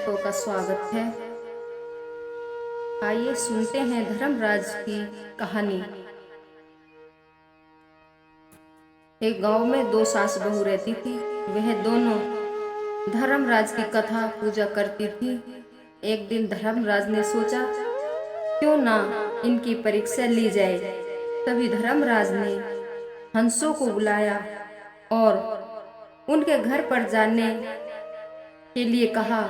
भक्तों का स्वागत है। आइए सुनते हैं धर्मराज की कहानी। एक गांव में दो सास बहू रहती थी। वह दोनों धर्मराज की कथा पूजा करती थी। एक दिन धर्मराज ने सोचा क्यों ना इनकी परीक्षा ली जाए। तभी धर्मराज ने हंसों को बुलाया और उनके घर पर जाने के लिए कहा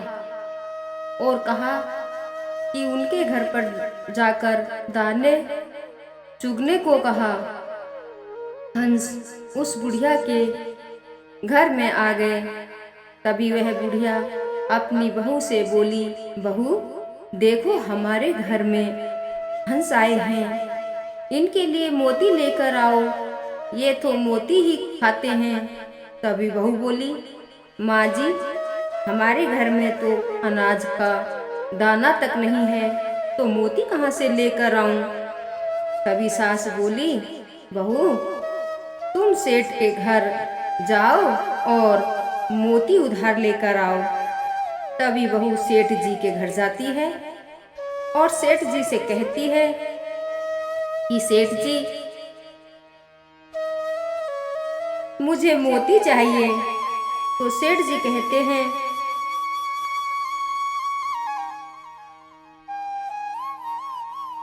कि उनके घर पर जाकर दाने चुगने को कहा। हंस उस बुढ़िया के घर में आ गए। तभी वह बुढ़िया अपनी बहू से बोली, बहू देखो हमारे घर में हंस आए हैं, इनके लिए मोती लेकर आओ, ये तो मोती ही खाते हैं। तभी बहू बोली, माँ जी हमारे घर में तो अनाज का दाना तक नहीं है, तो मोती कहाँ से लेकर आऊं। तभी सास बोली, बहू तुम सेठ के घर जाओ और मोती उधार लेकर आओ। तभी बहू सेठ जी के घर जाती है और सेठ जी से कहती है कि सेठ जी मुझे मोती चाहिए। तो सेठ जी कहते हैं,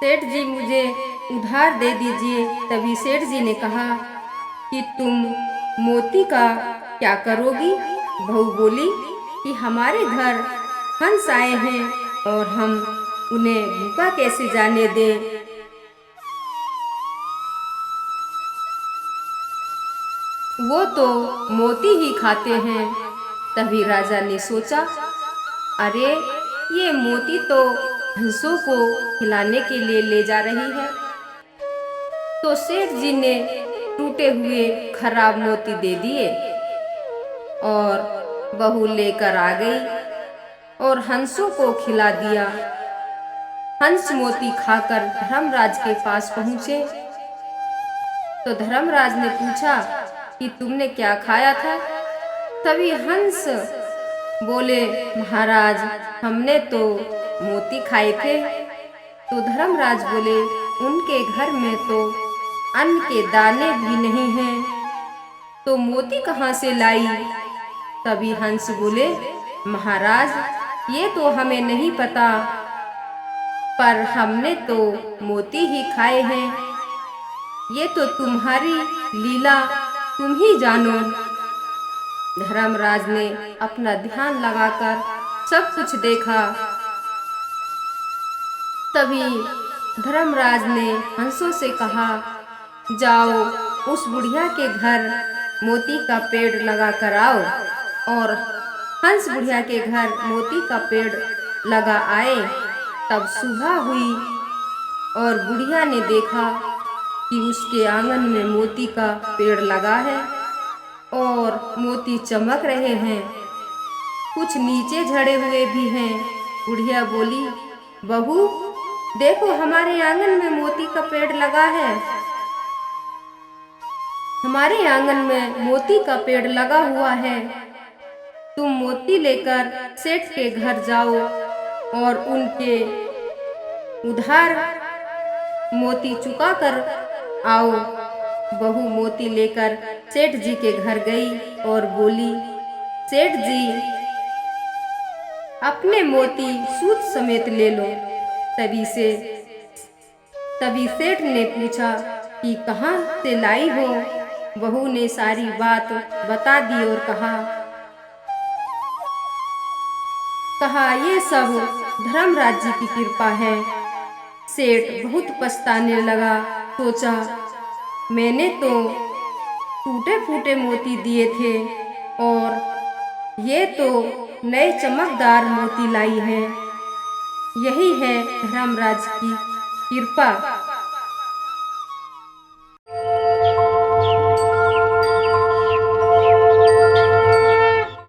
सेठ जी मुझे उधार दे दीजिए। तभी सेठ जी ने कहा कि तुम मोती का क्या करोगी। बहू बोली कि हमारे घर हंस आए हैं और हम उन्हें भूखा कैसे जाने दें। वो तो मोती ही खाते हैं। तभी राजा ने सोचा, अरे ये मोती तो हंसों को खिलाने के लिए ले जा रही है। तो सेठ जी ने टूटे हुए खराब मोती दे दिए और बहू लेकर आ गई और हंसों को खिला दिया। हंस मोती खाकर धर्मराज के पास पहुंचे। तो धर्मराज ने पूछा कि तुमने क्या खाया था। तभी हंस बोले, महाराज हमने तो मोती खाए थे। तो धर्मराज बोले, उनके घर में तो अन्न के दाने भी नहीं हैं, तो मोती कहाँ से लाई। तभी हंस बोले, महाराज ये तो हमें नहीं पता, पर हमने तो मोती ही खाए हैं। ये तो तुम्हारी लीला, तुम ही जानो। धर्मराज ने अपना ध्यान लगाकर सब कुछ देखा। तभी धर्मराज ने हंसों से कहा, जाओ उस बुढ़िया के घर मोती का पेड़ लगा कर आओ। और हंस बुढ़िया के घर मोती का पेड़ लगा आए। तब सुबह हुई और बुढ़िया ने देखा कि उसके आंगन में मोती का पेड़ लगा है और मोती चमक रहे हैं, कुछ नीचे झड़े हुए भी हैं। बुढ़िया बोली, बहू देखो हमारे आंगन में मोती का पेड़ लगा है। हमारे आंगन में मोती का पेड़ लगा हुआ है, तुम मोती लेकर सेठ के घर जाओ और उनके उधार मोती चुका कर आओ। बहू मोती लेकर सेठ जी के घर गई और बोली, सेठ जी अपने मोती सूद समेत ले लो। तभी सेठ ने पूछा कि कहाँ से लाई हो। बहू ने सारी बात बता दी और कहा ये सब धर्मराज जी की कृपा है। सेठ बहुत पछताने लगा। सोचा मैंने तो टूटे फूटे मोती दिए थे और ये तो नए चमकदार मोती लाई है। यही है धर्मराज की कृपा।